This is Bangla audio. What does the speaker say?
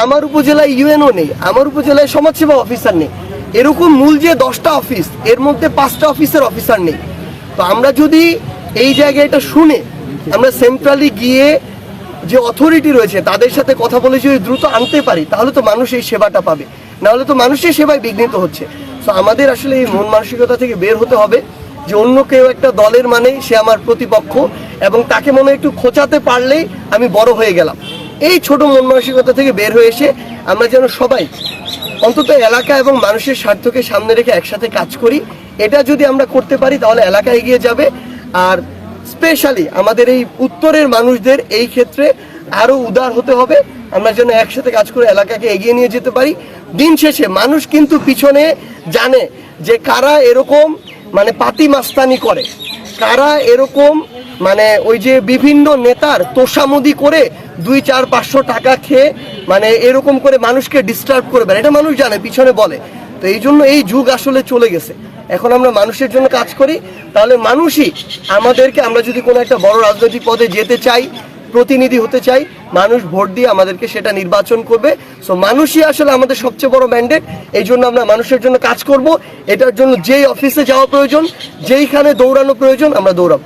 আমার উপজেলায় ইউএনও নেই, আমার উপজেলায় সমাজসেবা অফিসার নেই, এরকম মূল যে 10টা অফিস এর মধ্যে 5টা অফিসের অফিসার নেই। তো আমরা যদি এই জায়গায় এটা শুনে আমরা সেন্ট্রালি গিয়ে যে অথরিটি রয়েছে তাদের সাথে কথা বলে যদি দ্রুত আনতে পারি, তাহলে তো মানুষ এই সেবাটা পাবে, নাহলে তো মানুষের সেবায় বিঘ্নিত হচ্ছে। তো আমাদের আসলে এই মন মানসিকতা থেকে বের হতে হবে যে অন্য কেউ একটা দলের মানেই সে আমার প্রতিপক্ষ, এবং তাকে মনে একটু খোঁচাতে পারলেই আমি বড় হয়ে গেলাম। এই ছোট মন মানসিকতা থেকে বের হয়ে এসে আমরা যেন সবাই অন্তত এলাকা এবং মানুষের স্বার্থকে সামনে রেখে একসাথে কাজ করি। এটা যদি আমরা করতে পারি তাহলে এলাকা এগিয়ে যাবে। আর স্পেশালি আমাদের এই উত্তরের মানুষদের এই ক্ষেত্রে আরো উদার হতে হবে, আমরা যেন একসাথে কাজ করে এলাকাকে এগিয়ে নিয়ে যেতে পারি। দিন শেষে মানুষ কিন্তু পিছনে জানে যে কারা এরকম মানে পাতি মাস্তানি করে, কারা এরকম মানে ওই যে বিভিন্ন নেতার তোষামোদি করে 200-400-500 টাকা খেয়ে মানে এরকম করে মানুষকে ডিস্টার্ব করে বেড়ায়, এটা মানুষ জানে, পিছনে বলে। তো এই জন্য এই যুগ আসলে চলে গেছে। এখন আমরা মানুষের জন্য কাজ করি, তাহলে মানুষই আমাদেরকে, আমরা যদি কোনো একটা বড় রাজনৈতিক পদে যেতে চাই, প্রতিনিধি হতে চাই, মানুষ ভোট দিয়ে আমাদেরকে সেটা নির্বাচন করবে। সো মানুষই আসলে আমাদের সবচেয়ে বড় ম্যান্ডেট। এই জন্য আমরা মানুষের জন্য কাজ করব। এটার জন্য যেই অফিসে যাওয়া প্রয়োজন, যেইখানে দৌড়ানো প্রয়োজন, আমরা দৌড়াবো।